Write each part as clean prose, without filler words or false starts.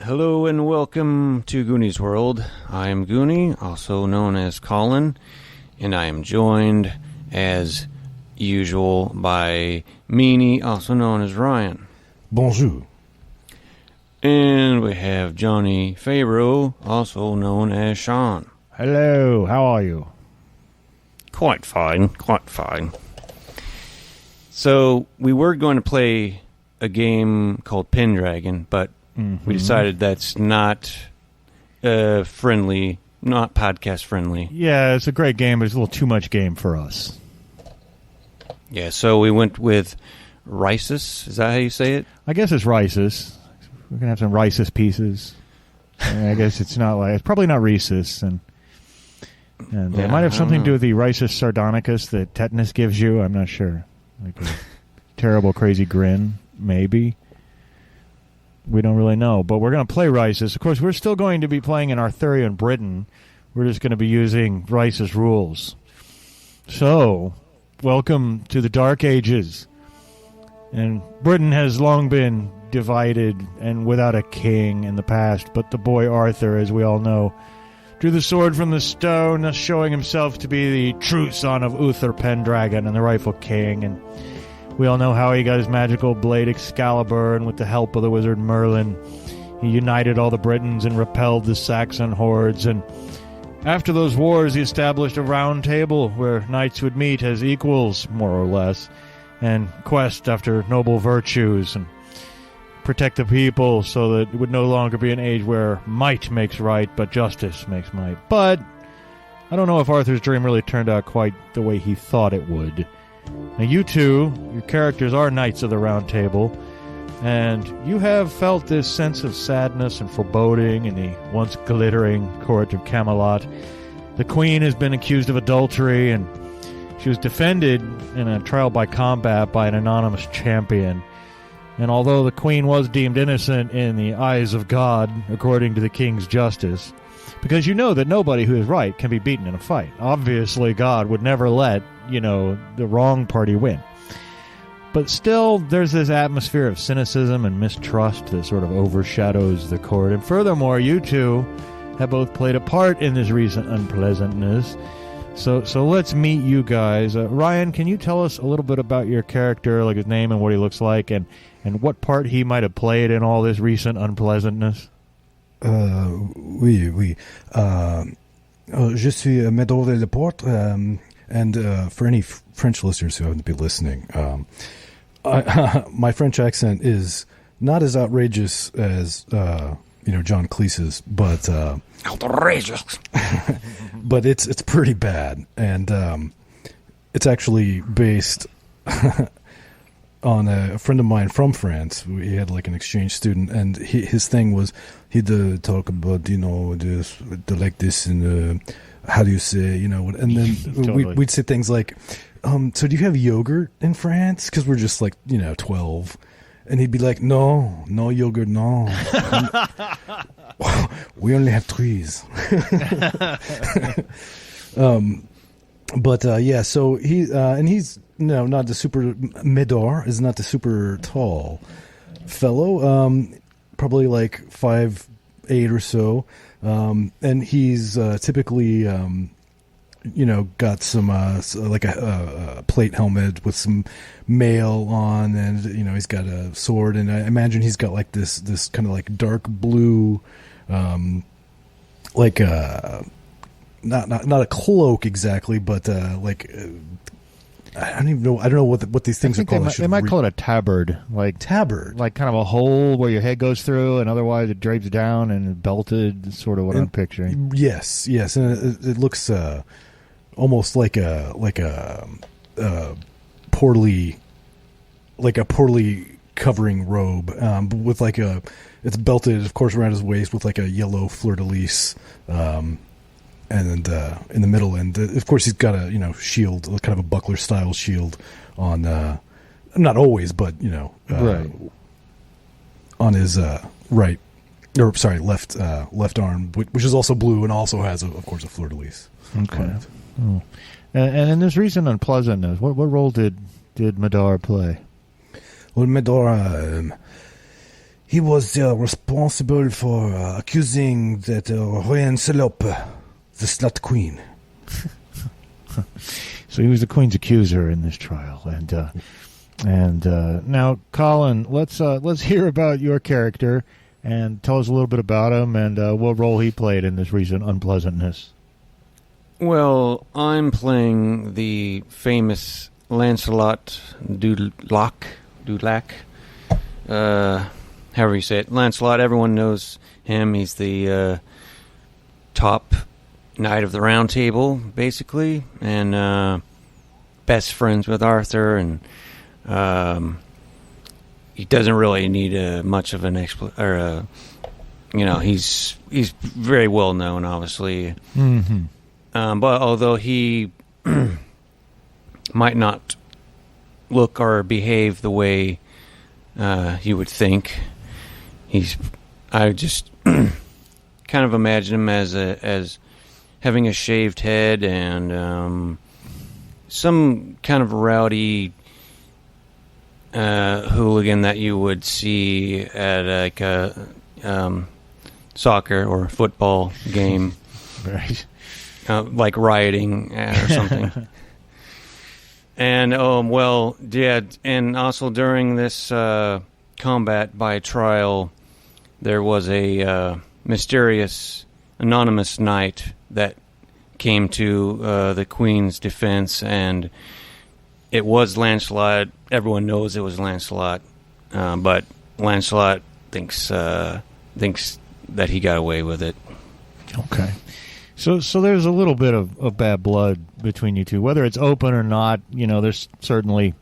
Hello and welcome to Goonie's World. I am Goonie, also known as Colin, and I am joined, as usual, by Meanie, also known as Ryan. Bonjour. And we have Johnny Fabro, also known as Sean. Hello, how are you? Quite fine, quite fine. So, we were going to play a game called Pendragon, but we decided that's not friendly, not podcast friendly. Yeah, it's a great game, but it's a little too much game for us. Yeah, so we went with Risus. Is that how you say it? I guess it's Risus. We're gonna have some Risus pieces. I guess it's probably not Risus, and it might have something to do with the Risus sardonicus that tetanus gives you. I'm not sure. Like a terrible, crazy grin, maybe. We don't really know, but we're going to play Risus. Of course, we're still going to be playing in Arthurian Briton. We're just going to be using Risus rules. So, welcome to the Dark Ages. And Britain has long been divided and without a king in the past, but the boy Arthur, as we all know, drew the sword from the stone, thus showing himself to be the true son of Uther Pendragon and the rightful king, and we all know how he got his magical blade Excalibur, and with the help of the wizard Merlin, he united all the Britons and repelled the Saxon hordes. And after those wars, he established a round table where knights would meet as equals, more or less, and quest after noble virtues and protect the people so that it would no longer be an age where might makes right, but justice makes might. But I don't know if Arthur's dream really turned out quite the way he thought it would. Now, you two, your characters are Knights of the Round Table, and you have felt this sense of sadness and foreboding in the once glittering court of Camelot. The queen has been accused of adultery, and she was defended in a trial by combat by an anonymous champion. And although the queen was deemed innocent in the eyes of God, according to the king's justice, because you know that nobody who is right can be beaten in a fight. Obviously, God would never let, the wrong party win. But still, there's this atmosphere of cynicism and mistrust that sort of overshadows the court. And furthermore, you two have both played a part in this recent unpleasantness. So let's meet you guys. Ryan, can you tell us a little bit about your character, like his name and what he looks like, and what part he might have played in all this recent unpleasantness? Oui. Je suis Mador de la Porte, and for any French listeners who happen to be listening, my French accent is not as outrageous as John Cleese's, but Outrageous. but it's pretty bad, and it's actually based on a friend of mine from France. He had like an exchange student, and his thing was he'd talk about this like this and how do you say and then Totally. we'd say things like so do you have yogurt in France, because we're just like 12, and he'd be like no yogurt, no. We only have trees. So he and he's not the super Mador is not the super tall fellow, probably like 5'8" or so, and he's typically got some like a plate helmet with some mail on, and he's got a sword, and I imagine he's got like this kind of like dark blue, like not a cloak exactly, but I don't even know. I don't know what these things are called. They might call it a tabard, like tabard, like kind of a hole where your head goes through, and otherwise it drapes down and belted. Sort of what I'm picturing. Yes, and it looks poorly like a poorly covering robe, with like it's belted, of course, around his waist with like a yellow fleur-de-lis, and in the middle, and of course he's got a shield, kind of a buckler style shield on, not always, but right, on his left arm, which is also blue and also has of course a fleur-de-lis. Okay. Oh. And in this recent unpleasantness, what role did Mador play? Well, Mador, he was responsible for accusing that Lancelot, the slut queen. So he was the queen's accuser in this trial, and now, Colin, let's hear about your character and tell us a little bit about him and what role he played in this recent unpleasantness. Well, I'm playing the famous Lancelot du Lac. However you say it. Lancelot, everyone knows him. He's the top knight of the Round Table, basically, and best friends with Arthur, and he doesn't really need much of an he's very well known, obviously. Mm-hmm. But although he might not look or behave the way you would think, I just kind of imagine him as having a shaved head and some kind of rowdy hooligan that you would see at like a soccer or football game. Right. Like rioting or something. And, and also during this combat by trial, there was a mysterious anonymous knight that came to the Queen's defense, and it was Lancelot. Everyone knows it was Lancelot, but Lancelot thinks that he got away with it. Okay. So there's a little bit of bad blood between you two, whether it's open or not. There's certainly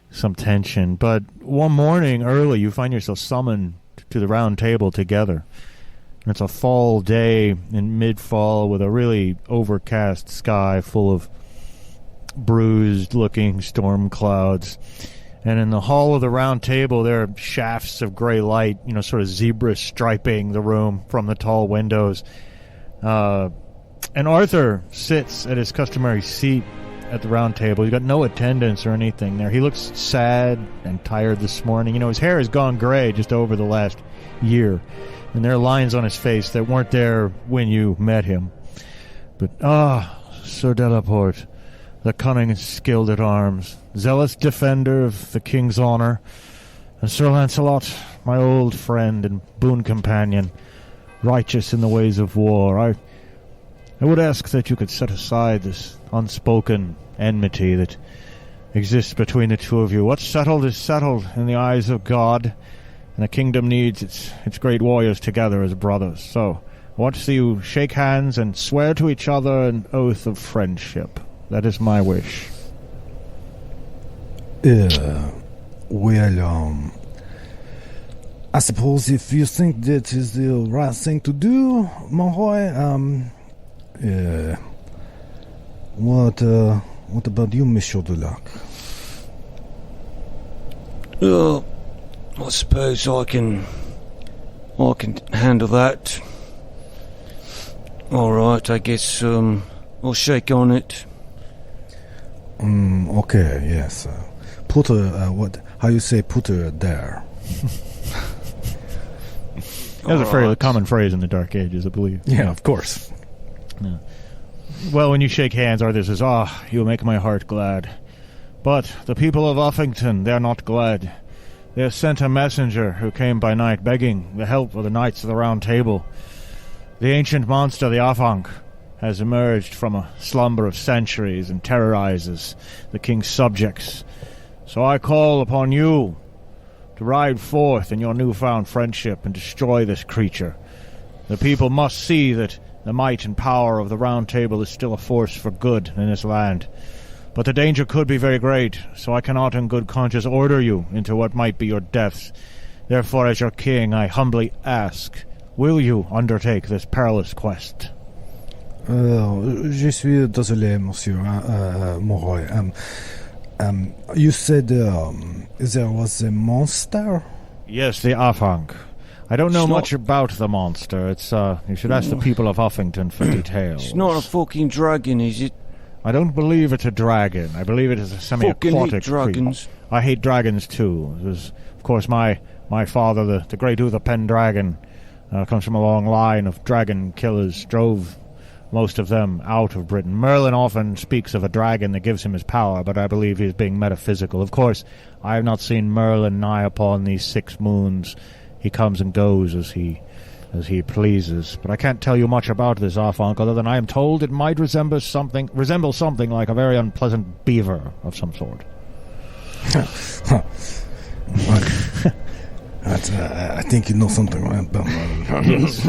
some tension. But one morning early, you find yourself summoned to the Round Table together. And it's a fall day in mid-fall with a really overcast sky full of bruised-looking storm clouds. And in the hall of the Round Table, there are shafts of gray light, sort of zebra striping the room from the tall windows. And Arthur sits at his customary seat at the Round Table. He's got no attendants or anything there. He looks sad and tired this morning. His hair has gone gray just over the last year. And there are lines on his face that weren't there when you met him. But, Sir Delaporte, the cunning and skilled at arms, zealous defender of the king's honor, and Sir Lancelot, my old friend and boon companion, righteous in the ways of war, I would ask that you could set aside this unspoken enmity that exists between the two of you. What's settled is settled in the eyes of God, and a kingdom needs its great warriors together as brothers. So, I want to see you shake hands and swear to each other an oath of friendship. That is my wish. I suppose if you think that is the right thing to do, Monroy, what about you, Monsieur du Lac? Well, I suppose I can handle that. All right, I guess I'll shake on it. Okay, yes. Put how you say put her there? That was a fairly common phrase in the Dark Ages, I believe. Yeah, of course. Yeah. Well, when you shake hands, Arthur says, you make my heart glad. But the people of Uffington, they're not glad. They have sent a messenger who came by night begging the help of the Knights of the Round Table. The ancient monster, the Avanc, has emerged from a slumber of centuries and terrorizes the king's subjects. So I call upon you to ride forth in your newfound friendship and destroy this creature. The people must see that the might and power of the Round Table is still a force for good in this land. But the danger could be very great, so I cannot in good conscience order you into what might be your deaths. Therefore, as your king, I humbly ask, will you undertake this perilous quest? Je suis désolé, monsieur Moroy. You said there was a monster? Yes, the Avanc. I don't know much about the monster. It's you should ask the people of Uffington for details. It's not a fucking dragon, is it? I don't believe it's a dragon. I believe it is a semi-aquatic hate dragons. creature. I hate dragons too. Of course, my father, the great Uther Pendragon, comes from a long line of dragon killers. Drove most of them out of Britain. Merlin often speaks of a dragon that gives him his power, but I believe he is being metaphysical. Of course, I have not seen Merlin nigh upon these 6 moons. He comes and goes as he pleases. But I can't tell you much about this Avanc, other than I am told it might resemble something like a very unpleasant beaver of some sort. I think you know something about Yes.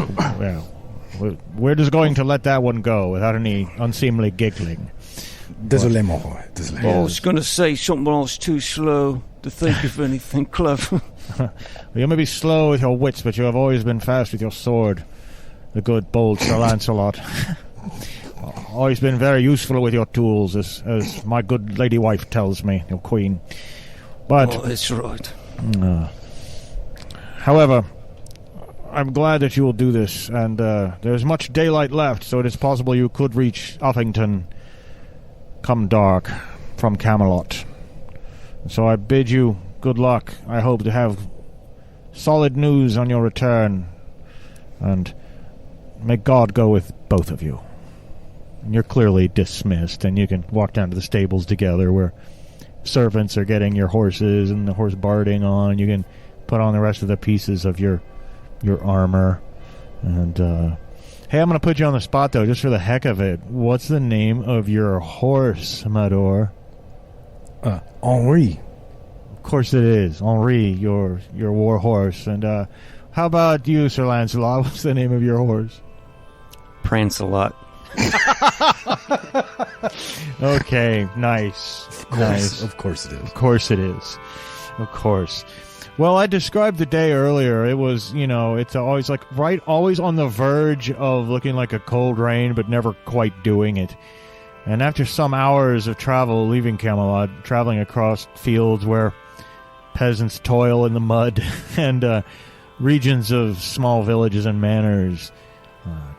Well, we're just going to let that one go without any unseemly giggling. Désolé, Moroy. Désolé. I was going to say something, but I was too slow to think of anything clever. You may be slow with your wits, but you have always been fast with your sword. The good, bold Sir Lancelot. Always been very useful with your tools, as my good lady wife tells me, your queen. But that's right. However, I'm glad that you will do this, and there's much daylight left, so it is possible you could reach Uffington come dark from Camelot. So I bid you good luck. I hope to have solid news on your return, and may God go with both of you. And you're clearly dismissed, and you can walk down to the stables together where servants are getting your horses and the horse barding on. You can put on the rest of the pieces of your armor. And hey, I'm going to put you on the spot, though, just for the heck of it. What's the name of your horse, Mador? Henri. Of course it is. Henri, your war horse. And how about you, Sir Lancelot? What's the name of your horse? Prancelot. Okay, nice. Nice. Of course it is. Of course it is. Of course. Well, I described the day earlier. It was, it's always always on the verge of looking like a cold rain, but never quite doing it. And after some hours of travel, leaving Camelot, traveling across fields where peasants toil in the mud, and regions of small villages and manors,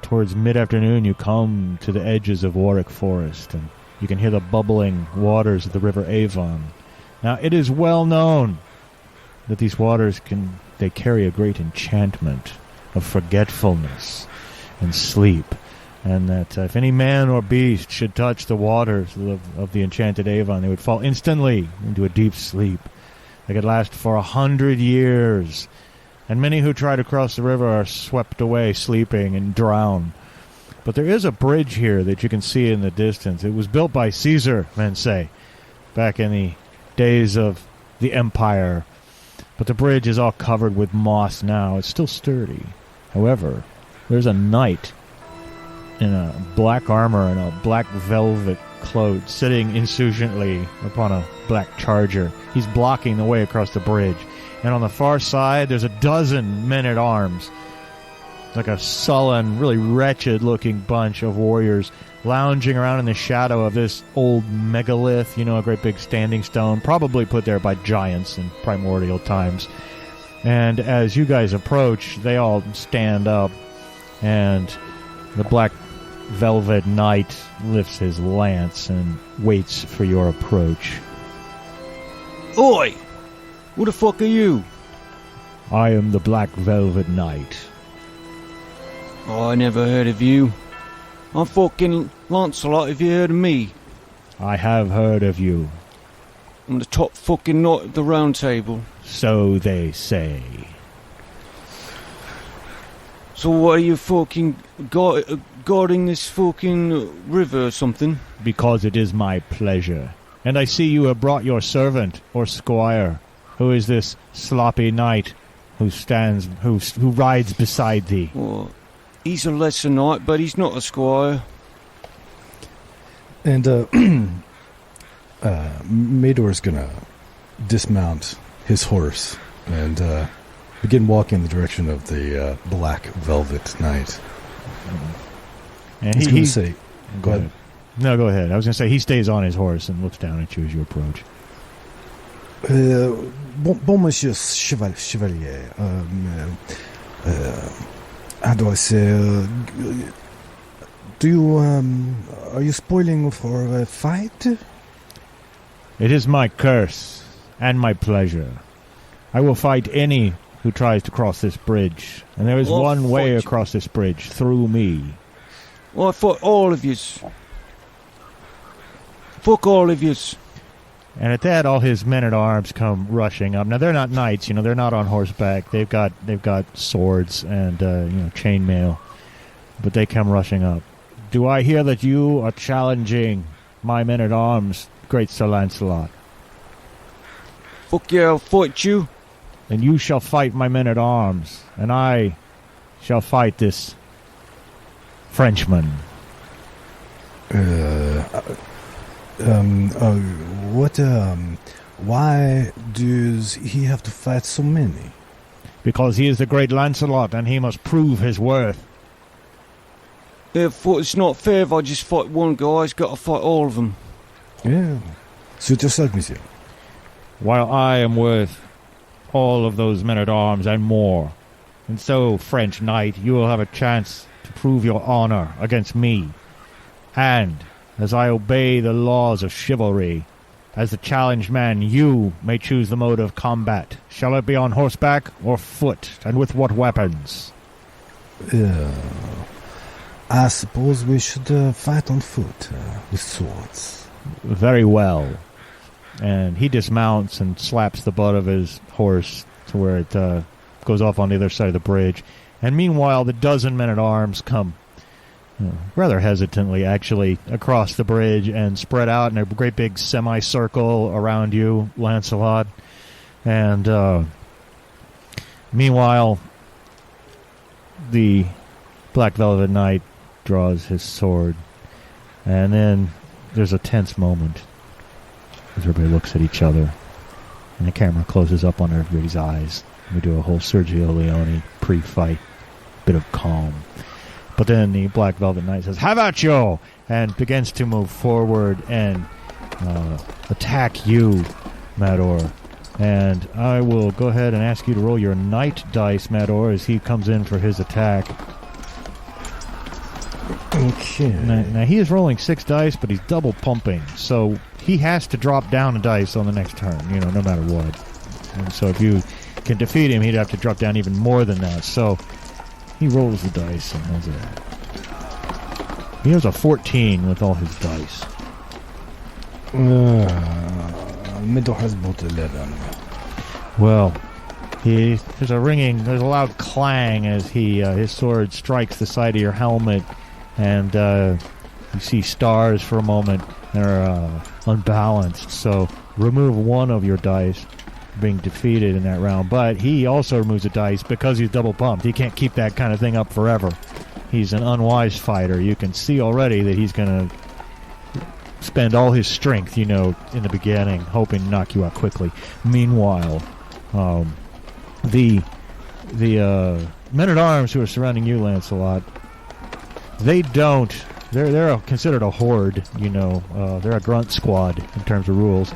towards mid-afternoon you come to the edges of Warwick Forest, and you can hear the bubbling waters of the river Avanc. Now, it is well known that these waters they carry a great enchantment of forgetfulness and sleep, and that if any man or beast should touch the waters of the enchanted Avanc, they would fall instantly into a deep sleep that could last for 100 years. And many who try to cross the river are swept away sleeping and drown. But there is a bridge here that you can see in the distance. It was built by Caesar, men say, back in the days of the Empire. But the bridge is all covered with moss now. It's still sturdy. However, there's a knight in a black armor and a black velvet cloak sitting insouciantly upon a black charger. He's blocking the way across the bridge. And on the far side, there's a dozen men-at-arms. It's like a sullen, really wretched-looking bunch of warriors lounging around in the shadow of this old megalith, a great big standing stone, probably put there by giants in primordial times. And as you guys approach, they all stand up, and the black velvet knight lifts his lance and waits for your approach. Oi! Who the fuck are you? I am the Black Velvet Knight. Oh, I never heard of you. I'm fucking Lancelot, have you heard of me? I have heard of you. I'm the top fucking knight of the round table. So they say. So what are you fucking guarding this fucking river or something? Because it is my pleasure. And I see you have brought your servant, or squire. Who is this sloppy knight who rides beside thee? Well, he's a lesser knight, but he's not a squire. And Mador's gonna dismount his horse and begin walking in the direction of the Black Velvet Knight. And he's going to say, go ahead. No, go ahead. I was going to say he stays on his horse and looks down at you as you approach. Bon monsieur chevalier, how do I say, are you spoiling for a fight? It is my curse and my pleasure. I will fight any who tries to cross this bridge, and there is one way across this bridge, through me. Well, I fought all of yous. Fuck all of yous. And at that, all his men-at-arms come rushing up. Now, they're not knights, they're not on horseback. They've got swords and, chainmail. But they come rushing up. Do I hear that you are challenging my men-at-arms, great Sir Lancelot? Fuck yeah, I'll fight you. And you shall fight my men-at-arms, and I shall fight this Frenchman. Why does he have to fight so many? Because he is the great Lancelot, and he must prove his worth. Therefore, it's not fair if I just fight one guy. He's got to fight all of them. Yeah. Suit yourself, monsieur. While I am worth all of those men-at-arms and more. And so, French knight, you will have a chance to prove your honor against me. And, as I obey the laws of chivalry, as the challenged man, you may choose the mode of combat. Shall it be on horseback or foot, and with what weapons? I suppose we should fight on foot, with swords. Very well. And he dismounts and slaps the butt of his horse to where it goes off on the other side of the bridge. And meanwhile, the dozen men-at-arms come rather hesitantly, actually, across the bridge and spread out in a great big semicircle around you, Lancelot. And meanwhile, the Black Velvet Knight draws his sword. And then there's a tense moment as everybody looks at each other. And the camera closes up on everybody's eyes. We do a whole Sergio Leone pre-fight bit of calm. But then the Black Velvet Knight says, "Have at you!" and begins to move forward and attack you, Mador. And I will go ahead and ask you to roll your knight dice, Mador, as he comes in for his attack. Okay. Now he is rolling 6 dice, but he's double pumping, so he has to drop down a dice on the next turn, no matter what. And so if you can defeat him, he'd have to drop down even more than that. So he rolls the dice and has he has a 14 with all his dice. Mador has about 11. Well, there's a loud clang as his sword strikes the side of your helmet, and you see stars for a moment that are unbalanced. So remove one of your dice, being defeated in that round. But he also removes a dice because he's double pumped. He can't keep that kind of thing up forever. He's an unwise fighter. You can see already that he's going to spend all his strength, in the beginning, hoping to knock you out quickly. Meanwhile, the men-at-arms who are surrounding you, Lancelot, they're considered a horde, they're a grunt squad in terms of rules.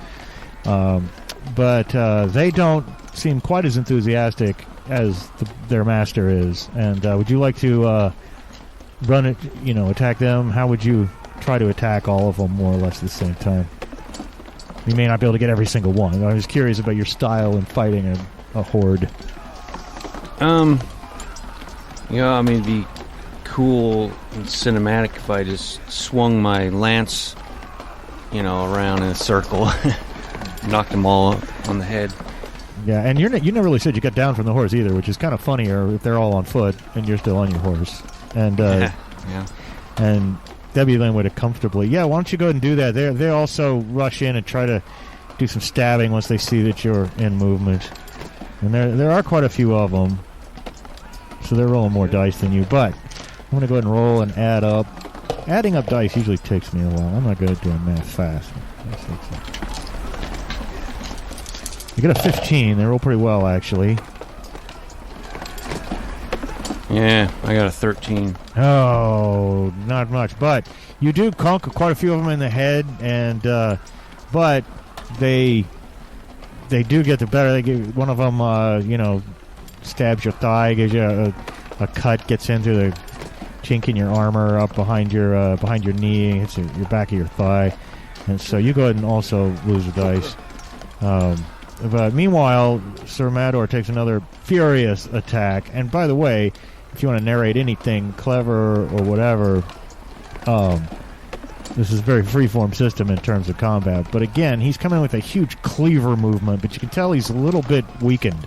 But they don't seem quite as enthusiastic as their master is. And would you like to run it, attack them? How would you try to attack all of them more or less at the same time? You may not be able to get every single one. I was curious about your style in fighting a horde. It'd be cool and cinematic if I just swung my lance, around in a circle. Knocked them all on the head. Yeah, and you never really said you got down from the horse either, which is kind of funnier if they're all on foot and you're still on your horse. And yeah. And Debbie then would have comfortably. Yeah, why don't you go ahead and do that? They also rush in and try to do some stabbing once they see that you're in movement. And there are quite a few of them, so they're rolling more dice than you. But I'm going to go ahead and roll and add up. Adding up dice usually takes me a while. I'm not good at doing math fast. You get a 15. They roll pretty well, actually. Yeah, I got a 13. Oh, not much. But you do conk quite a few of them in the head, and but they do get the better. They give one of them, stabs your thigh, gives you a cut, gets into the chink in your armor up behind your knee, hits your back of your thigh, and so you go ahead and also lose a dice. But meanwhile, Sir Mador takes another furious attack. And by the way, if you want to narrate anything clever or whatever, this is a very freeform system in terms of combat. But again, he's coming with a huge cleaver movement, but you can tell he's a little bit weakened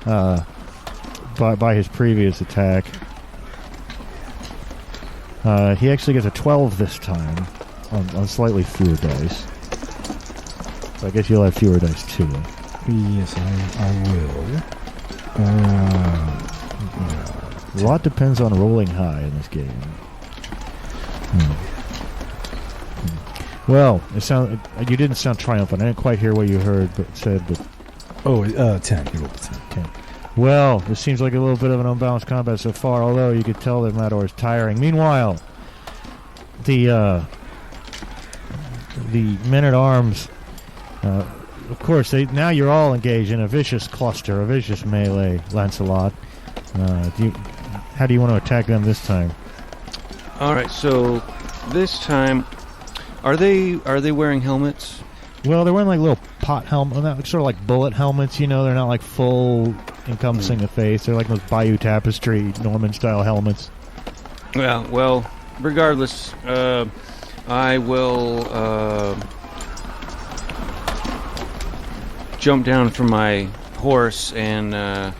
by his previous attack. He actually gets a 12 this time on slightly fewer dice. So I guess you'll have fewer dice too. Yes, I will. A lot depends on rolling high in this game. Well, you didn't sound triumphant. I didn't quite hear what you said, but 10. He rolled a 10. 10. Well, this seems like a little bit of an unbalanced combat so far, although you could tell that Mador is tiring. Meanwhile, the men-at-arms, of course, now you're all engaged in a vicious cluster, a vicious melee, Lancelot. How do you want to attack them this time? All right, so this time, are they wearing helmets? Well, they're wearing like little pot helmets, sort of like bullet helmets. They're not like full encompassing the face. They're like those Bayeux Tapestry Norman-style helmets. Well, regardless, I will jump down from my horse and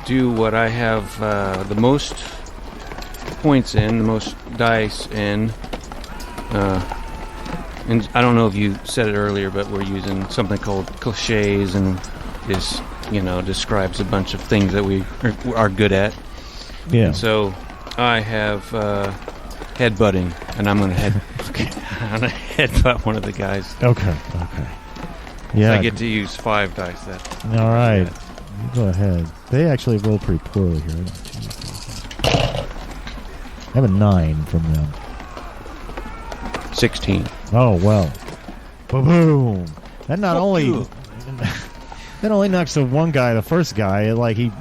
do what I have the most points in, the most dice in. And I don't know if you said it earlier, but we're using something called cliches, and this, describes a bunch of things that we are good at. Yeah. And so I have headbutting, and I'm going to headbutt one of the guys. Okay. Yeah. So I get to use 5 dice. All right. You go ahead. They actually roll pretty poorly here. I have a 9 from them. 16. Oh, well. Boom. That not only knocks the one guy, the first guy, like he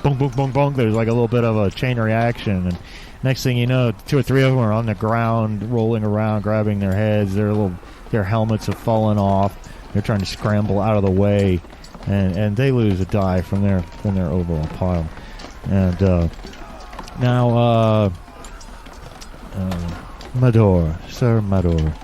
boom, boom, boom, boom. There's like a little bit of a chain reaction, and next thing you know, 2 or 3 of them are on the ground, rolling around, grabbing their heads. Their helmets have fallen off. They're trying to scramble out of the way, and they lose a die from their overall pile. And now, Mador, Sir Mador,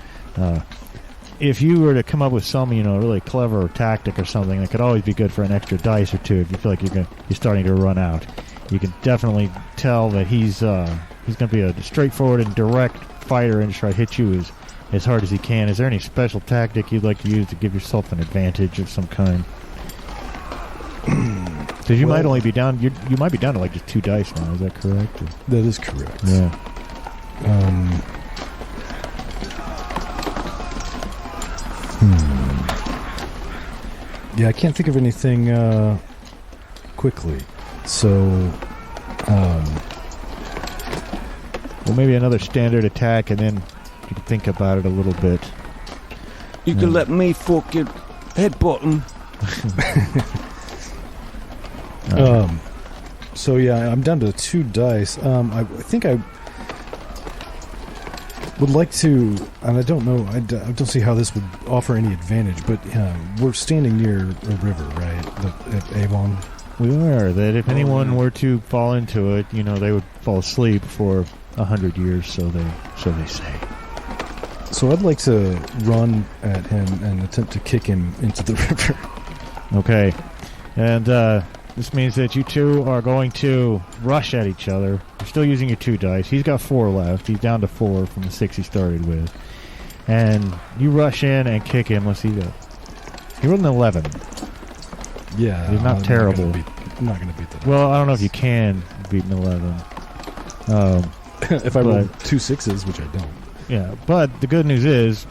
if you were to come up with some, really clever tactic or something that could always be good for an extra dice or two, if you feel like you're starting to run out, you can definitely tell that he's going to be a straightforward and direct fighter and try to hit you as hard as he can. Is there any special tactic you'd like to use to give yourself an advantage of some kind? Because you might only be down. You might be down to like just 2 dice now. Is that correct? Or? That is correct. Yeah. Yeah, I can't think of anything quickly. So, well, maybe another standard attack, and then you can think about it a little bit. You can let me fucking headbutt him. So yeah, I'm down to 2 dice. I think I would like to, and I don't know, I don't see how this would offer any advantage, but we're standing near a river, right? At Avanc. We are. That if anyone were to fall into it, they would fall asleep for 100 years, so they say. So I'd like to run at him and attempt to kick him into the river. Okay. And this means that you two are going to rush at each other. You're still using your 2 dice. He's got 4 left. He's down to 4 from the 6 he started with. And you rush in and kick him. Let's see that. He rolled an 11. Yeah. He's not terrible. I'm not going to beat that. Well, I don't know if you can beat an 11. If I roll 2 6s, which I don't. Yeah, but the good news is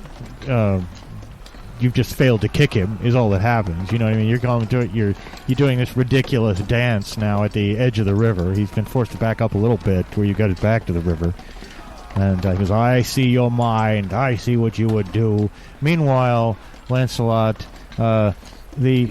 you've just failed to kick him is all that happens. You know what I mean? You're going to it. You're doing this ridiculous dance now at the edge of the river. He's been forced to back up a little bit to where you got his back to the river. And he goes, I see your mind. I see what you would do. Meanwhile, Lancelot, the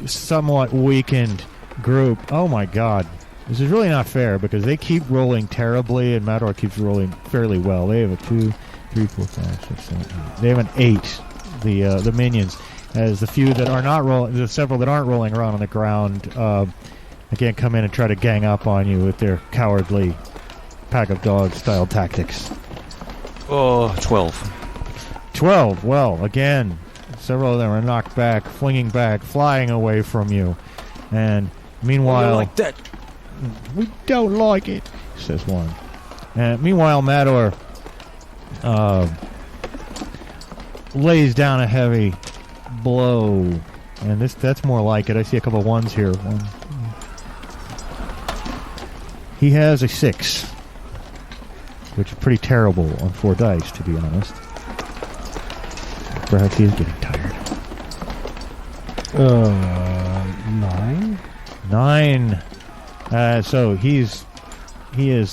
somewhat weakened group. Oh, my God. This is really not fair because they keep rolling terribly and Mador keeps rolling fairly well. They have a 2, 3, 4, 5, 6, 7, 8. They have an 8, the minions. As the few that are not rolling, there's several that aren't rolling around on the ground, again, come in and try to gang up on you with their cowardly pack of dogs style tactics. Oh, 12. 12. Well, again, several of them are knocked back, flinging back, flying away from you. And meanwhile... like that. We don't like it, says one. And meanwhile, Mador lays down a heavy blow. And that's more like it. I see a couple of ones here. One. He has a 6. Which is pretty terrible on 4 dice, to be honest. Perhaps he is getting tired. 9? 9. So he is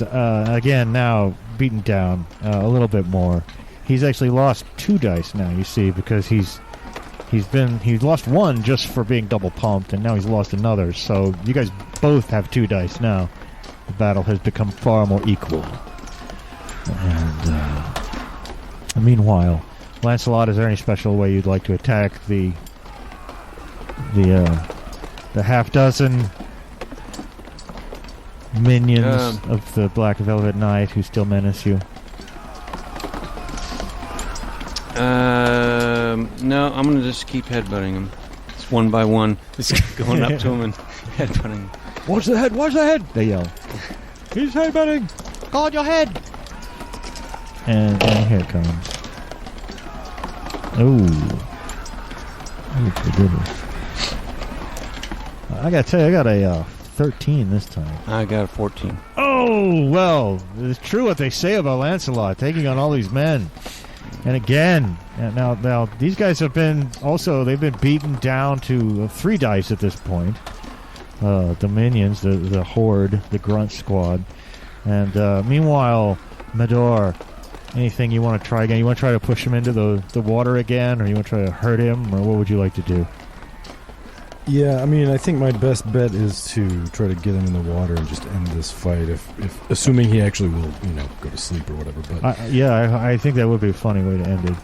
again now beaten down a little bit more. He's actually lost 2 dice now, you see, because he's lost 1 just for being double pumped, and now he's lost another. So you guys both have 2 dice now. The battle has become far more equal. And meanwhile, Lancelot, is there any special way you'd like to attack the half dozen minions of the Black Velvet Knight who still menace you? No, I'm gonna just keep headbutting him. It's one by one. Just going up to him and headbutting him. Watch the head! Watch the head! They yell. He's headbutting! Guard your head! And here it comes. Oh, my goodness. I gotta tell you, I got a 13 this time. I got a 14. Oh, well, it's true what they say about Lancelot, taking on all these men. And again, now these guys have been, also, they've been beaten down to 3 dice at this point. The minions, the horde, the grunt squad. And meanwhile, Mador, anything you want to try again? You want to try to push him into the water again, or you want to try to hurt him, or what would you like to do? Yeah, I mean, I think my best bet is to try to get him in the water and just end this fight, if assuming he actually will, go to sleep or whatever. But I think that would be a funny way to end it.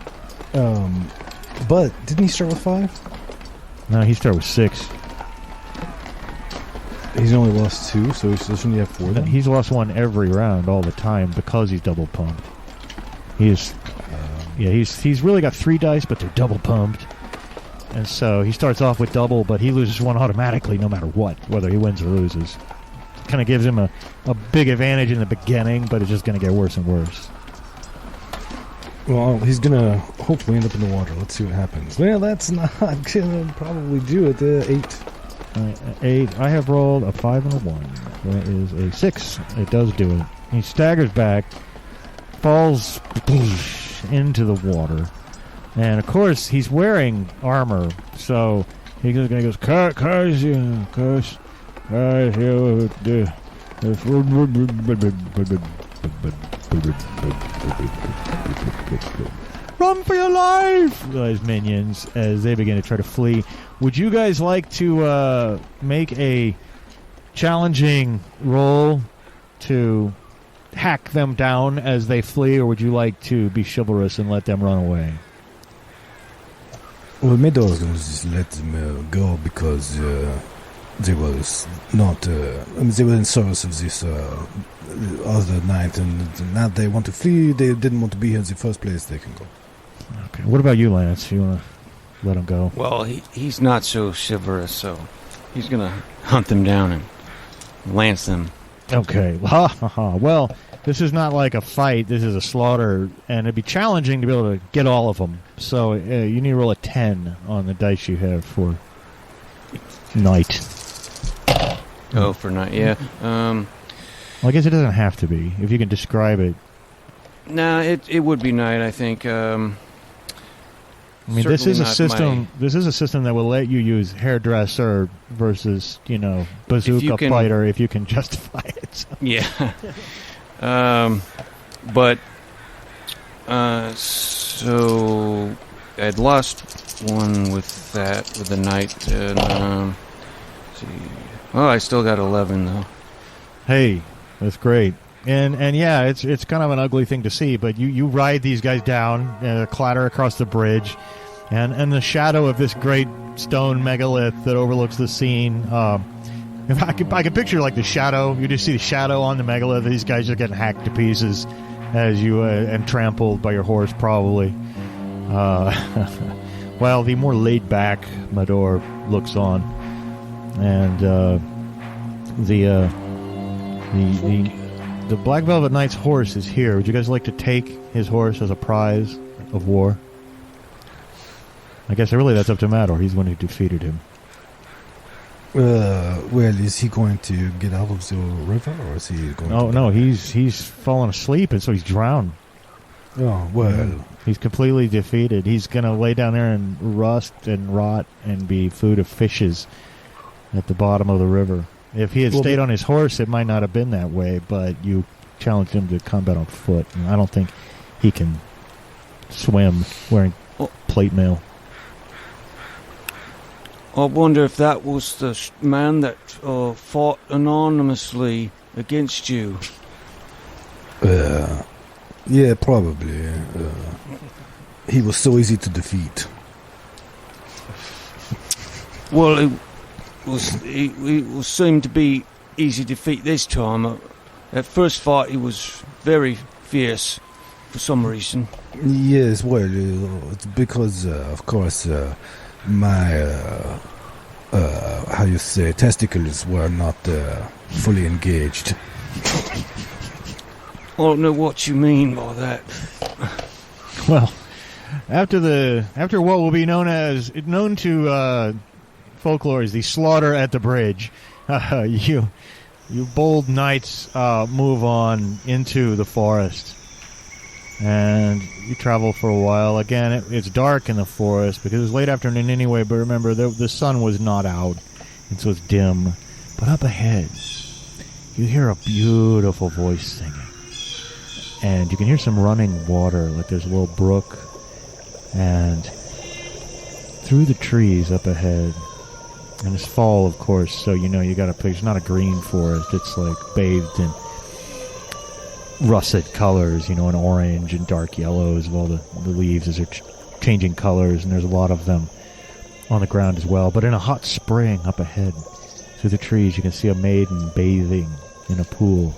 But didn't he start with 5? No, he started with 6. He's only lost 2, so shouldn't he have 4 then? He's lost 1 every round all the time because he's double pumped. He's really got 3 dice, but they're double pumped. And so he starts off with double, but he loses 1 automatically no matter what, whether he wins or loses. Kind of gives him a big advantage in the beginning, but it's just going to get worse and worse. Well, he's going to hopefully end up in the water. Let's see what happens. Well, that's not going to probably do it. 8. 8. I have rolled a 5 and a 1. That is a 6. It does do it. He staggers back, falls into the water. And, of course, he's wearing armor, so he goes, curse you. Run for your life! Those minions, as they begin to try to flee. Would you guys like to make a challenging roll to hack them down as they flee, or would you like to be chivalrous and let them run away? Well, Mador was going to just let them go because they was not. They were in service of this other knight, and now they want to flee. They didn't want to be here in the first place. They can go. Okay. What about you, Lance? You want to let him go? Well, he's not so chivalrous, so he's going to hunt them down and lance them. Okay. Well, this is not like a fight. This is a slaughter, and it'd be challenging to be able to get all of them. So you need to roll a 10 on the dice you have for night. Oh, for night, yeah. Well, I guess it doesn't have to be, if you can describe it. Nah, it would be night, I think. I mean, this is a system. This is a system that will let you use hairdresser versus, bazooka fighter if you can justify it. So. Yeah. So I'd lost one with the knight. And, let's see. Oh, I still got 11 though. Hey, that's great. And yeah, it's kind of an ugly thing to see, but you ride these guys down, clatter across the bridge, and the shadow of this great stone megalith that overlooks the scene. If I can picture like the shadow, you just see the shadow on the megalith. These guys are getting hacked to pieces as you and trampled by your horse, probably. While the more laid back Mador looks on, and the Black Velvet Knight's horse is here. Would you guys like to take his horse as a prize of war? I guess really that's up to Mador. He's the one who defeated him. Well, is he going to get out of the river, or is he going to... No, he's fallen asleep, and so he's drowned. Oh, well... He's completely defeated. He's going to lay down there and rust and rot and be food of fishes at the bottom of the river. If he had stayed on his horse, it might not have been that way, but you challenged him to combat on foot. And I don't think he can swim wearing plate mail. I wonder if that was the man that fought anonymously against you. Yeah, probably. He was so easy to defeat. Well, it seemed to be easy to defeat this time. At first fight, he was very fierce for some reason. Yes, well, it's because, of course, my, how you say, testicles were not fully engaged. I don't know what you mean by that. Well, after what will be known to folklore as the slaughter at the bridge, you bold knights move on into the forest, and you travel for a while. Again, it's dark in the forest because it was late afternoon anyway, but remember the sun was not out, and so it's dim. But up ahead, you hear a beautiful voice singing. And you can hear some running water, like there's a little brook. And through the trees up ahead, and it's fall, of course, so you got a picture. It's not a green forest. It's like bathed in russet colors, and orange and dark yellows of all the leaves as they're changing colors. And there's a lot of them on the ground as well. But in a hot spring up ahead, through the trees, you can see a maiden bathing in a pool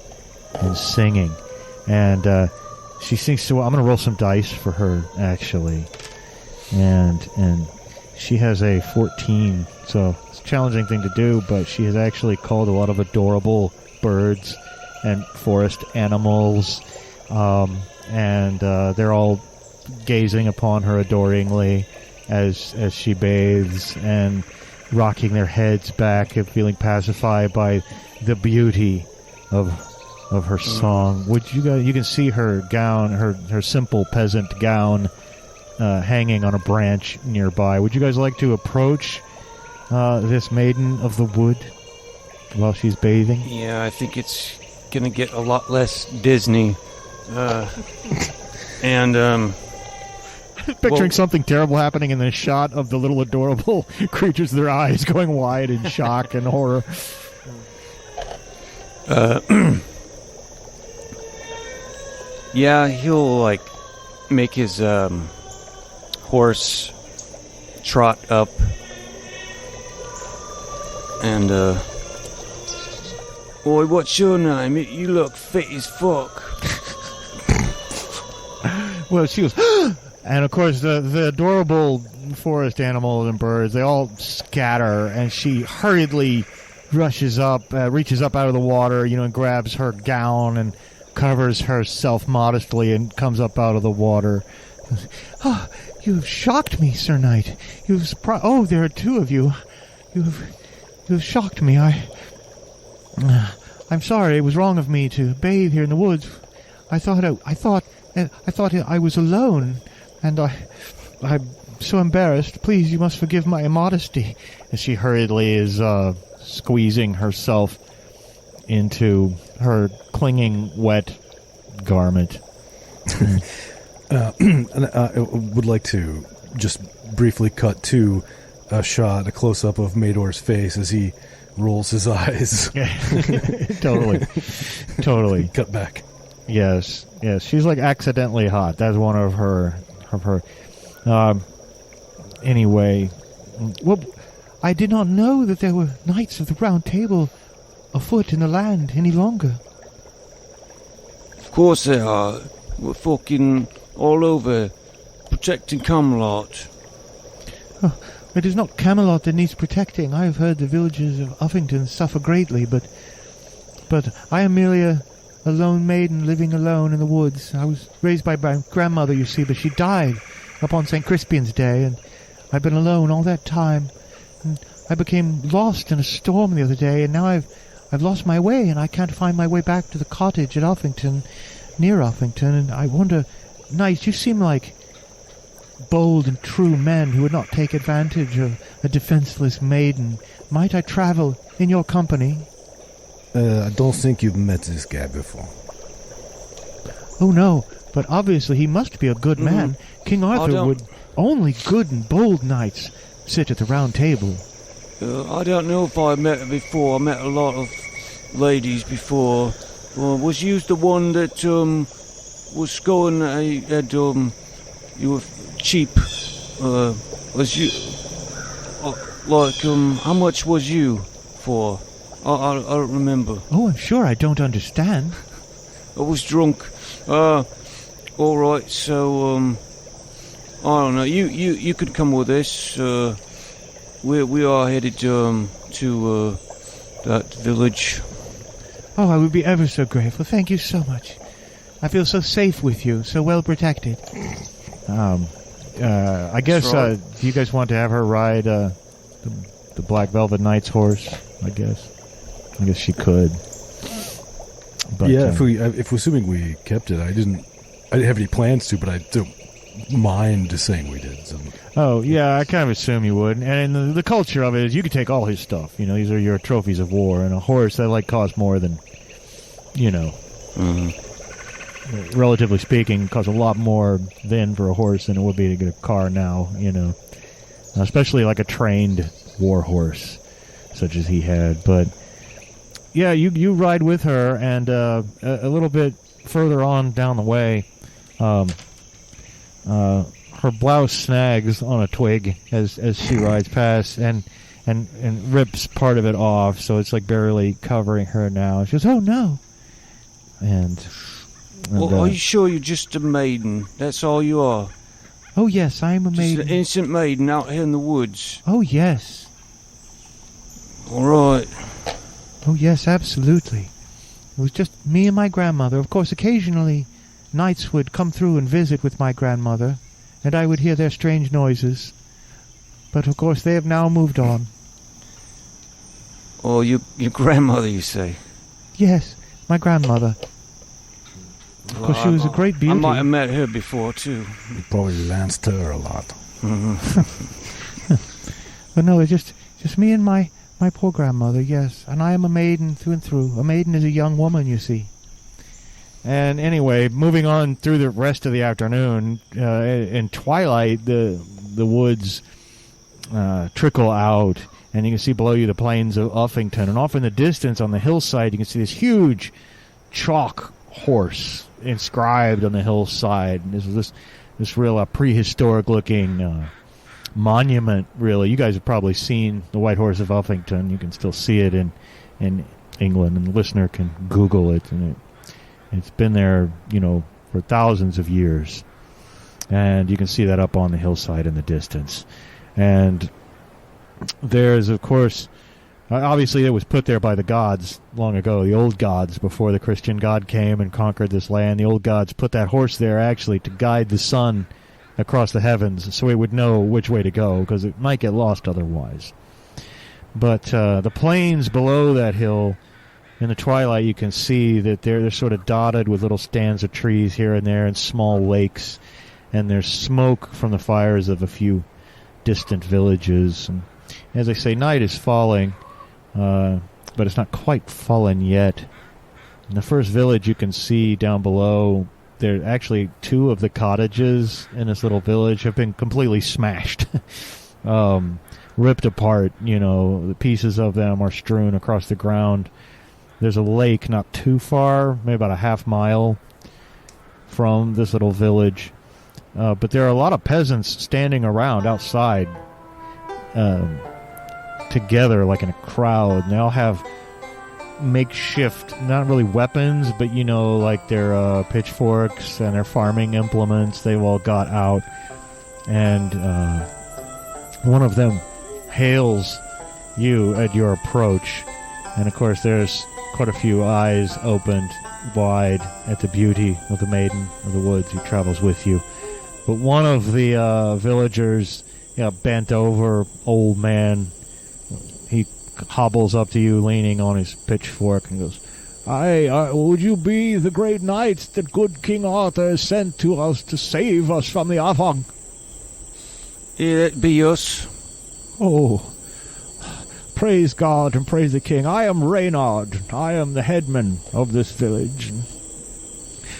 and singing. And she sings so well. I'm going to roll some dice for her, actually. And she has a 14, so it's a challenging thing to do, but she has actually called a lot of adorable birds and forest animals. And they're all gazing upon her adoringly as she bathes and rocking their heads back and feeling pacified by the beauty of her song. You can see her gown, her simple peasant gown, hanging on a branch nearby. Would you guys like to approach this maiden of the wood while she's bathing? Yeah, I think it's gonna get a lot less Disney. Picturing something terrible happening in the shot of the little adorable creatures, their eyes going wide in shock and horror. Yeah, he'll make his horse trot up and boy, what's your name? You look fit as fuck. Well, she goes, and of course the adorable forest animals and birds, they all scatter, and she hurriedly reaches up out of the water, and grabs her gown and covers herself modestly and comes up out of the water. Oh, you've shocked me, Sir Knight. There are two of you. You've shocked me. I'm sorry. It was wrong of me to bathe here in the woods. I thought I was alone, and so embarrassed. Please, you must forgive my immodesty. As she hurriedly is squeezing herself into her clinging wet garment. And I would like to just briefly cut to a shot, a close-up of Mador's face as he rolls his eyes. Totally. Cut back. Yes. She's like accidentally hot. That's one of her. Anyway, well, I did not know that there were knights of the Round Table afoot in the land any longer. Of course they are. We're fucking all over protecting Camelot. Oh, it is not Camelot that needs protecting. I have heard the villagers of Uffington suffer greatly, but I am merely a lone maiden living alone in the woods. I was raised by my grandmother, you see, but she died upon St. Crispian's Day, and I've been alone all that time. And I became lost in a storm the other day, and now I've lost my way, and I can't find my way back to the cottage at Uffington, near Uffington, and I wonder, knights, you seem like bold and true men who would not take advantage of a defenseless maiden. Might I travel in your company? I don't think you've met this guy before. Oh, no, but obviously he must be a good man. King Arthur would only good and bold knights sit at the Round Table. I don't know if I met her before. I met a lot of ladies before. Was you the one that was going? You were cheap. Was you how much was you for? I don't remember. Oh, I'm sure I don't understand. I was drunk. All right. So I don't know. You could come with us. We are headed to that village. Oh, I would be ever so grateful. Thank you so much. I feel so safe with you, so well protected. I guess, do you guys want to have her ride the Black Velvet Knight's horse? I guess she could. But, yeah, if we're assuming we kept it, I didn't have any plans to, but I don't mind saying we did. So. Oh, yeah, I kind of assume you would. And the culture of it is you could take all his stuff. You know, these are your trophies of war. And a horse, that, costs more than, relatively speaking, costs a lot more then for a horse than it would be to get a car now, Especially like a trained war horse, such as he had. But, yeah, you ride with her, and a little bit further on down the way, her blouse snags on a twig as she rides past and rips part of it off, so it's like barely covering her now. She goes, "Oh no!" And well, are you sure you're just a maiden? That's all you are? Oh yes, I am a maiden. Just an innocent maiden out here in the woods. Oh yes. All right. Oh yes, absolutely. It was just me and my grandmother. Of course, occasionally knights would come through and visit with my grandmother, and I would hear their strange noises. But of course, they have now moved on. Oh, your grandmother, you say? Yes, my grandmother. Of course, she was a great beauty. I might have met her before, too. You probably lanced her a lot. But no, it's just me and my poor grandmother, yes. And I am a maiden through and through. A maiden is a young woman, you see. And anyway, moving on through the rest of the afternoon, in twilight, the woods trickle out, and you can see below you the plains of Uffington. And off in the distance on the hillside, you can see this huge chalk horse inscribed on the hillside. And this real prehistoric-looking monument, really. You guys have probably seen the White Horse of Uffington. You can still see it in England, and the listener can Google it, and it's been there, for thousands of years. And you can see that up on the hillside in the distance. And there's, of course, obviously it was put there by the gods long ago, the old gods, before the Christian God came and conquered this land. The old gods put that horse there actually to guide the sun across the heavens so it would know which way to go, because it might get lost otherwise. But the plains below that hill, in the twilight, you can see that they're sort of dotted with little stands of trees here and there and small lakes. and there's smoke from the fires of a few distant villages. And as I say, night is falling, but it's not quite fallen yet. In the first village you can see down below, there actually 2 of the cottages in this little village have been completely smashed. Ripped apart, the pieces of them are strewn across the ground. There's a lake not too far, maybe about a half mile from this little village. But there are a lot of peasants standing around outside together like in a crowd. And they all have makeshift, not really weapons, but like their pitchforks and their farming implements they've all got out. And one of them hails you at your approach. And of course there's quite a few eyes opened wide at the beauty of the Maiden of the Woods who travels with you. But one of the villagers, bent over old man, he hobbles up to you leaning on his pitchfork and goes, would you be the great knights that good King Arthur has sent to us to save us from the Avanc? Yeah, that'd be us. Oh, praise God and praise the King. I am Reynard. I am the headman of this village.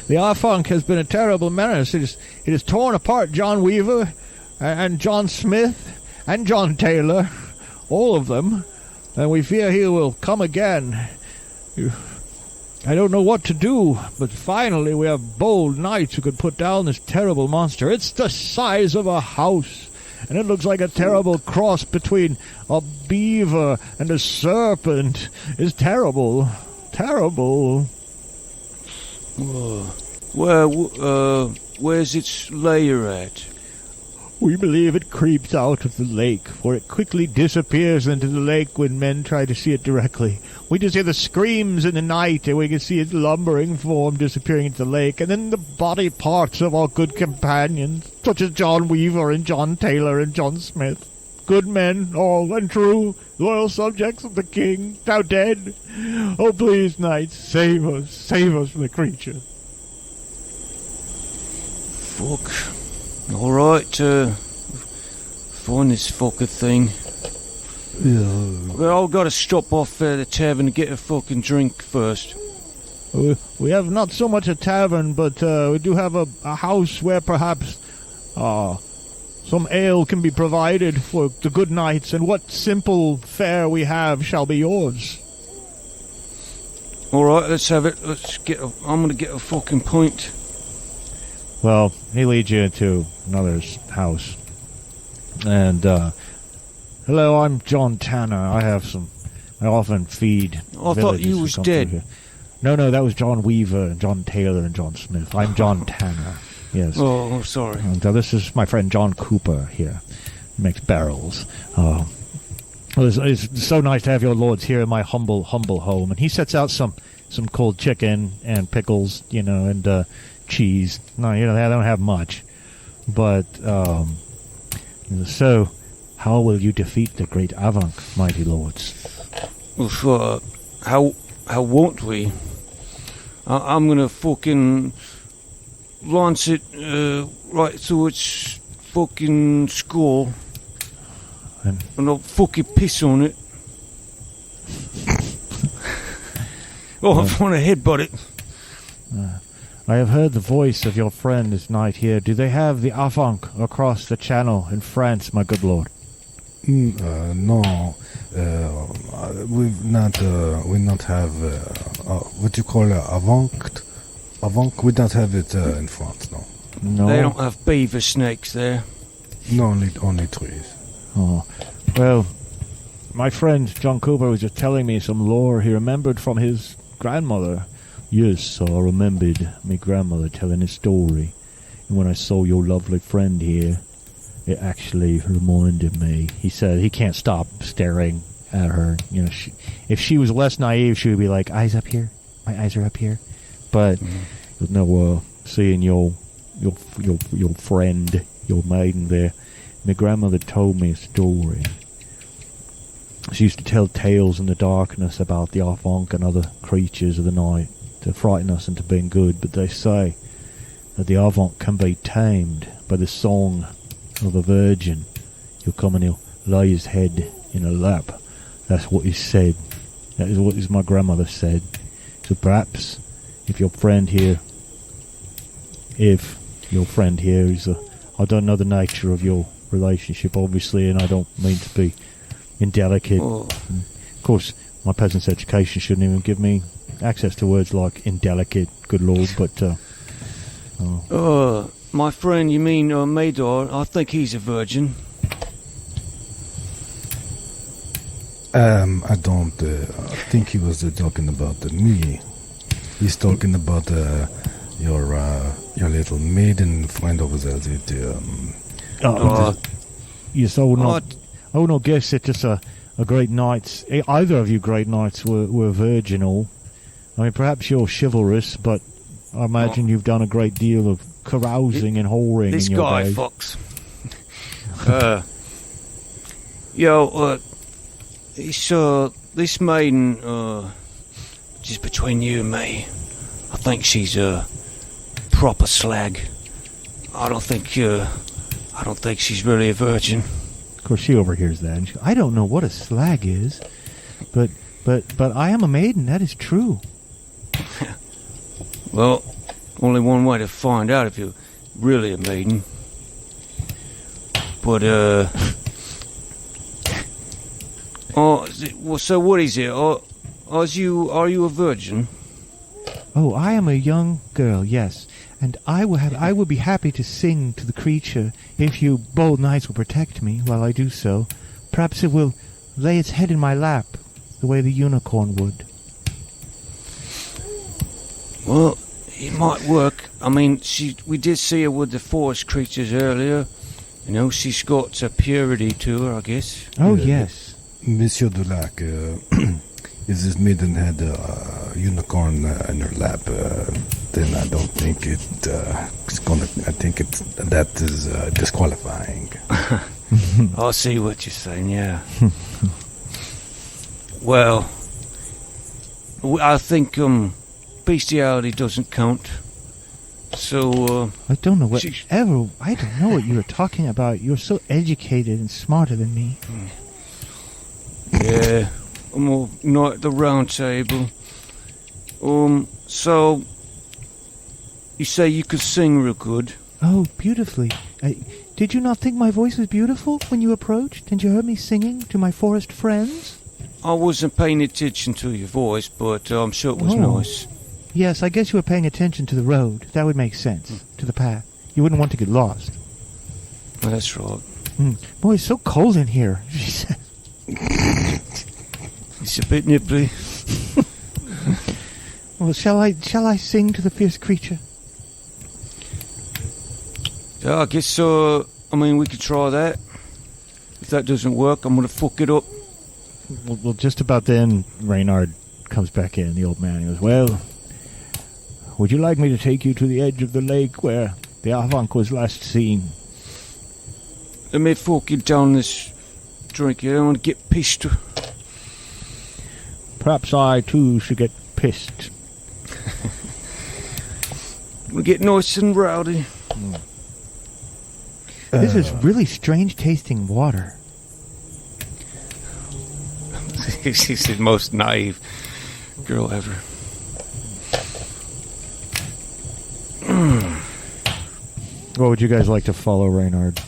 The Avanc has been a terrible menace. It has torn apart John Weaver and John Smith and John Taylor, all of them, and we fear he will come again. I don't know what to do, but finally we have bold knights who could put down this terrible monster. It's the size of a house, and it looks like a terrible cross between a beaver and a serpent. It's terrible. Terrible. Where's its lair at? We believe it creeps out of the lake, for it quickly disappears into the lake when men try to see it directly. We just hear the screams in the night, and we can see its lumbering form disappearing into the lake, and then the body parts of our good companions, such as John Weaver and John Taylor and John Smith. Good men, all, and true, loyal subjects of the king, now dead. Oh, please, knights, save us from the creature. Fuck. Alright, find this fucker thing. Yeah. We've all got to stop off at the tavern and get a fucking drink first. We have not so much a tavern, but we do have a house where perhaps some ale can be provided for the good knights, and what simple fare we have shall be yours. Alright, let's have it. I'm gonna get a fucking pint. Well, he leads you into another's house. And, hello, I'm John Tanner. I often feed I thought you was dead. No, that was John Weaver and John Taylor and John Smith. I'm John Tanner. Yes. Oh, sorry. And this is my friend John Cooper here. He makes barrels. It's so nice to have your lords here in my humble home. And he sets out some cold chicken and pickles, and cheese. No, they don't have much. But, so, how will you defeat the great Avanc, mighty lords? Well, how won't we? I'm gonna fucking launch it right through its fucking skull, and I'll fucking piss on it. I want to headbutt it. I have heard the voice of your friend this night here. Do they have the Avanc across the channel in France, my good lord? No. We not have what you call Avanc. Avanc, we don't have it in France, no. No. They don't have beaver snakes there. No, only trees. Oh. Well, my friend John Cooper was just telling me some lore he remembered from his grandmother. Yes, I remembered my grandmother telling a story. And when I saw your lovely friend here, it actually reminded me. He said he can't stop staring at her. If she was less naive, she would be like, eyes up here? My eyes are up here? But, seeing your friend, your maiden there, my grandmother told me a story. She used to tell tales in the darkness about the Avanc and other creatures of the night to frighten us into being good, but they say that the Avanc can be tamed by the song of a virgin. He'll come and he'll lie his head in her lap. That's what is said. That is what my grandmother said. So perhaps, if your friend here is I don't know the nature of your relationship, obviously, and I don't mean to be indelicate. Oh. Of course, my peasant's education shouldn't even give me access to words like indelicate, good lord, but, my friend, you mean Mador? I think he's a virgin. I don't think he was talking about me. He's talking about your little maiden friend over there. Yes, I would not guess that just a great knights, either of you great knights were virginal. I mean, perhaps you're chivalrous, but I imagine you've done a great deal of carousing and whoring in your guy, day. Fox. This maiden, just between you and me, I think she's a proper slag. I don't think she's really a virgin. Of course, she overhears that, and she goes, I don't know what a slag is, but I am a maiden. That is true. Well, only one way to find out if you're really a maiden. But so what is it? Are you a virgin? Oh, I am a young girl, yes, and I will be happy to sing to the creature if you bold knights will protect me while I do so. Perhaps it will lay its head in my lap, the way the unicorn would. Well, it might work. I mean, we did see her with the forest creatures earlier. You know, she's got a purity to her, I guess. Oh, yes. Monsieur du Lac, if this maiden had a unicorn in her lap, then I don't think it's gonna. I think that is disqualifying. I see what you're saying. Yeah. Well, I think bestiality doesn't count. So I don't know what you were talking about. You're so educated and smarter than me. Yeah, I'm all not at the round table. So you say you could sing real good? Oh, beautifully. Did you not think my voice was beautiful when you approached and you heard me singing to my forest friends? I wasn't paying attention to your voice, but I'm sure it was nice. Yes, I guess you were paying attention to the road. That would make sense. To the path. You wouldn't want to get lost. Well, that's right. Boy, it's so cold in here, she said. It's a bit nipply. Well, shall I sing to the fierce creature? Yeah, I guess so. I mean, we could try that. If that doesn't work, I'm going to fuck it up. Well, just about then, Reynard comes back in, the old man. He goes, well, would you like me to take you to the edge of the lake where the Avanc was last seen? Let me fuck you down this drink here. I want to get pissed. Perhaps I, too, should get pissed. We'll get nice and rowdy. This is really strange-tasting water. She's the most naive girl ever. What would you guys like to follow, Reynard?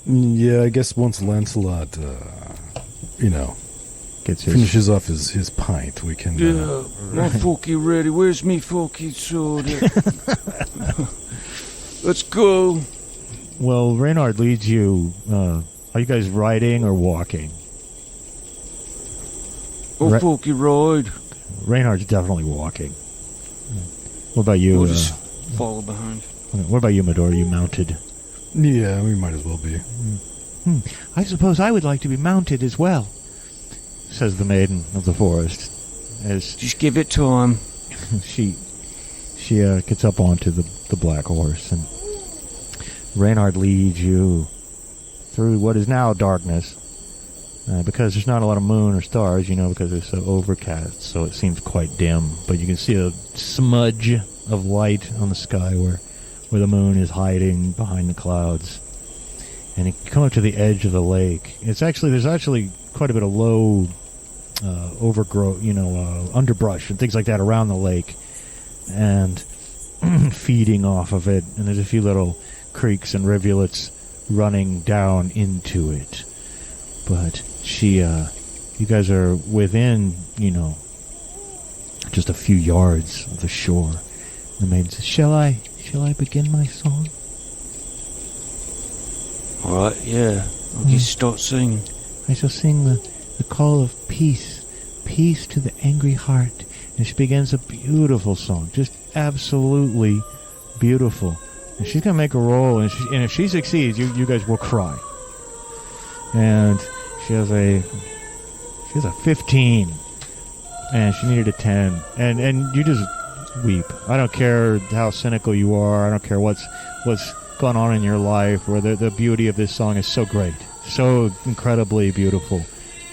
Yeah, I guess once Lancelot, Gets his... finishes off his pint, we can... Yeah, my forky ready. Where's me forky sword? Let's go. Well, Reynard leads you... are you guys riding or walking? Forky ride. Reynard's definitely walking. What about you? We'll just follow behind. What about you, Mador? Are you mounted? Yeah, we might as well be. I suppose I would like to be mounted as well, says the maiden of the forest. As just give it time. she gets up onto the black horse, and Reynard leads you through what is now darkness, because there's not a lot of moon or stars, because it's so overcast, so it seems quite dim. But you can see a smudge of light on the sky where where the moon is hiding behind the clouds. And you come up to the edge of the lake. There's actually quite a bit of low overgrowth, underbrush and things like that around the lake, and feeding off of it. And there's a few little creeks and rivulets running down into it. But you guys are within, just a few yards of the shore. The maiden says, Shall I begin my song? All right, yeah. I'll just start singing. I shall sing the call of peace. Peace to the angry heart. And she begins a beautiful song. Just absolutely beautiful. And she's going to make a roll, and if she succeeds, you guys will cry. And she has a 15. And she needed a 10. And you just weep. I don't care how cynical you are. I don't care what's gone on in your life, where the beauty of this song is so great. So incredibly beautiful.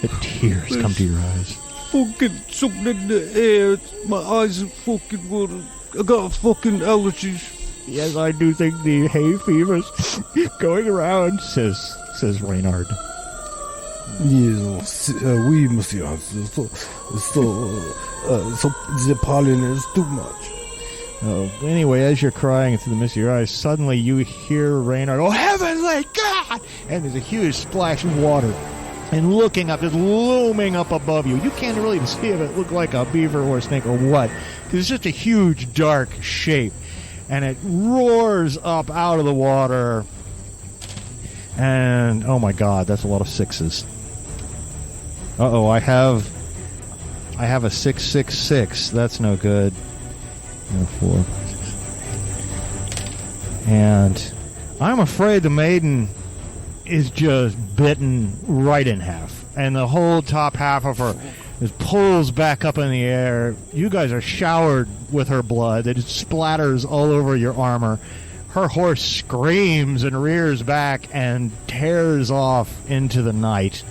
The tears come to your eyes. Fucking something in the air. My eyes are fucking water. I got fucking allergies. Yes, I do think the hay fever's going around, says Reynard. Yes, oui, monsieur. So the pollen is too much. Anyway, as you're crying through the mist of your eyes, suddenly you hear Reynard, "Oh, heavenly God!" And there's a huge splash of water. And looking up, just looming up above you. You can't really see if it looked like a beaver or a snake or what. Because it's just a huge, dark shape. And it roars up out of the water. And, oh my God, that's a lot of sixes. Uh-oh, I have a 666. That's no good. 4. And I'm afraid the maiden is just bitten right in half. And the whole top half of her just pulls back up in the air. You guys are showered with her blood. It splatters all over your armor. Her horse screams and rears back and tears off into the night.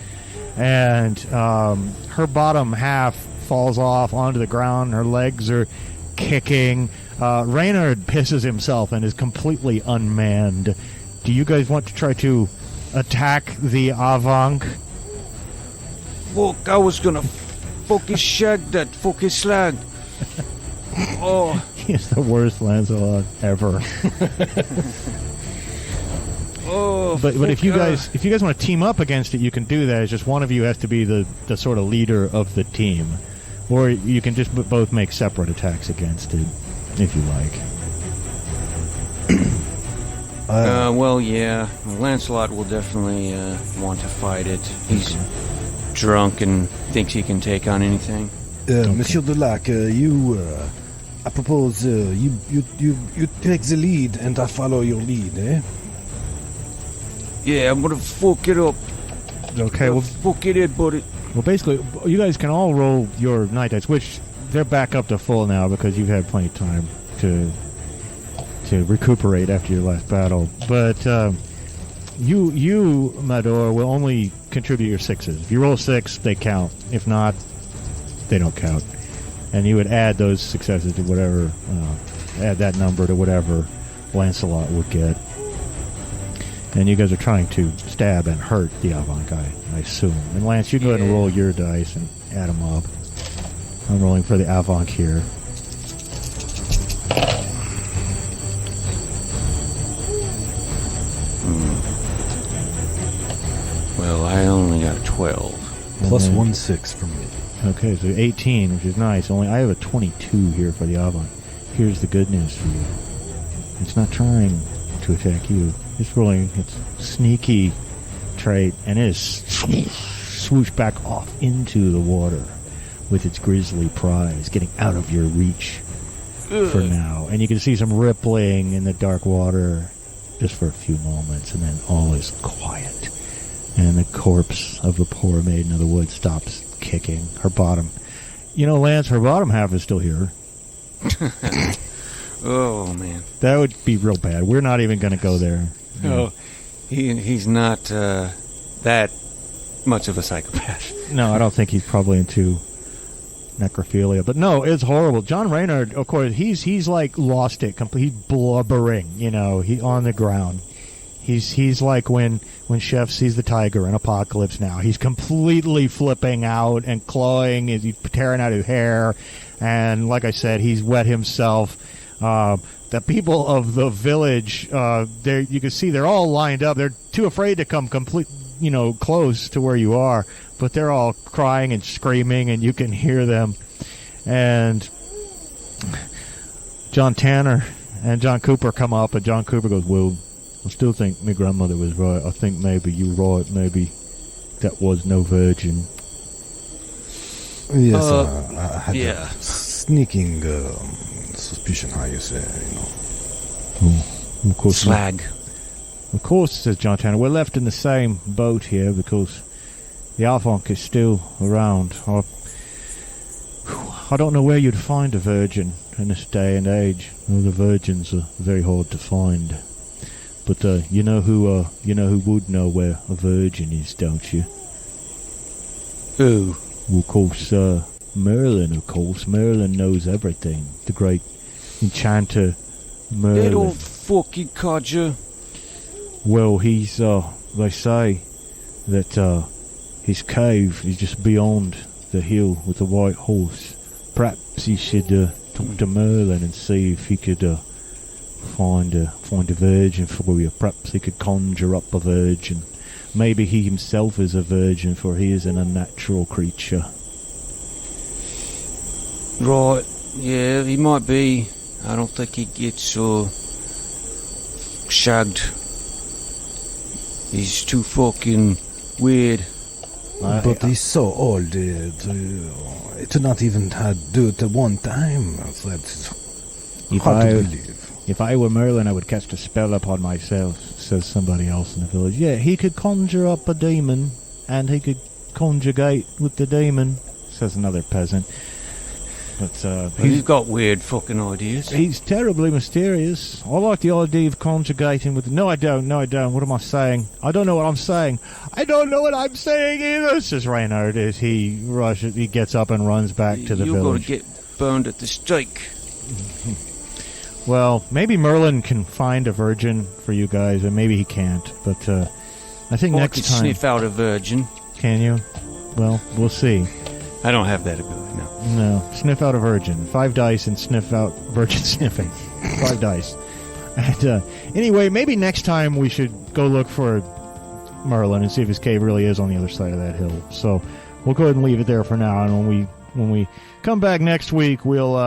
And her bottom half falls off onto the ground. Her legs are kicking. Reynard pisses himself and is completely unmanned. Do you guys want to try to attack the Avanc? Fuck, I was gonna fucking shag that fucking slag. Oh. He's the worst Lancelot ever. Oh, but if you guys want to team up against it, you can do that. It's just one of you has to be the sort of leader of the team. Or you can just both make separate attacks against it, if you like. Well, yeah. Lancelot will definitely want to fight it. He's drunk and thinks he can take on anything. Okay. Monsieur du Lac, I propose you take the lead and I follow your lead, eh? Yeah, I'm gonna fuck it up. Okay, well, fuck it in, buddy. Well, basically, you guys can all roll your night dice, which they're back up to full now because you've had plenty of time to recuperate after your last battle. But you, Mador, will only contribute your sixes. If you roll 6, they count. If not, they don't count. And you would add those successes to whatever, add that number to whatever Lancelot would get. And you guys are trying to stab and hurt the Avanc, I assume. And Lance, you go ahead and roll your dice and add them up. I'm rolling for the Avanc here. Well, I only got 12. Plus 1 6 from me. Okay, so 18, which is nice. Only I have a 22 here for the Avanc. Here's the good news for you. It's not trying to attack you. It's rolling its sneaky trait, and it is swooshed back off into the water with its grisly prize, getting out of your reach for now. And you can see some rippling in the dark water just for a few moments, and then all is quiet. And the corpse of the poor maiden of the wood stops kicking. Her bottom... You know, Lance, her bottom half is still here. Oh, man. That would be real bad. We're not even going to go there. No, he's not that much of a psychopath. No, I don't think he's probably into necrophilia. But no, it's horrible. John Reynard, of course, he's like lost it. He's blubbering, he on the ground. He's like when Chef sees the tiger in Apocalypse Now. He's completely flipping out and clawing, he's tearing out his hair, and like I said, he's wet himself. The people of the village, you can see they're all lined up. They're too afraid to come close to where you are, but they're all crying and screaming, and you can hear them. And John Tanner and John Cooper come up, and John Cooper goes, "Well, I still think my grandmother was right. I think maybe you're right. Maybe that was no virgin." Yes, I had a sneaking suspicion, how you say, Of course, slag. Of course, says John Tanner, we're left in the same boat here because the Avanc is still around. I don't know where you'd find a virgin in this day and age. Well, the virgins are very hard to find. But you know who would know where a virgin is, don't you? Who? Well, of course, Merlin. Of course, Merlin knows everything. The great enchanter Merlin. That old fucking codger. Well, he's they say that his cave is just beyond the hill with the white horse. Perhaps he should talk to Merlin and see if he could find a virgin for you. Perhaps he could conjure up a virgin. Maybe he himself is a virgin, for he is an unnatural creature. Right, yeah, he might be. I don't think he gets shagged. He's too fucking weird. But he's so old to not even do it at one time. That's hard to believe. If I were Merlin, I would cast a spell upon myself, says somebody else in the village. Yeah, he could conjure up a demon, and he could conjugate with the demon, says another peasant. But he's got weird fucking ideas. He's terribly mysterious. I like the idea of conjugating with... No, I don't. What am I saying? I don't know what I'm saying. I don't know what I'm saying either, says Reynard as he gets up and runs back to the village. You're going to get burned at the stake. Well, maybe Merlin can find a virgin for you guys, and maybe he can't. But I think next time... sniff out a virgin. Can you? Well, we'll see. I don't have that ability, no. No. Sniff out a virgin. 5 dice and sniff out virgin sniffing. 5 dice. And anyway, maybe next time we should go look for Merlin and see if his cave really is on the other side of that hill. So we'll go ahead and leave it there for now. And when we come back next week, we'll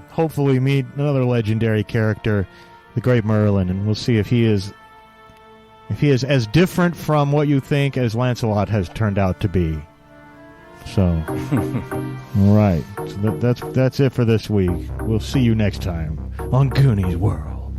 hopefully meet another legendary character, the Great Merlin, and we'll see if he is as different from what you think as Lancelot has turned out to be. So, all right. So that's it for this week. We'll see you next time on Goonies World.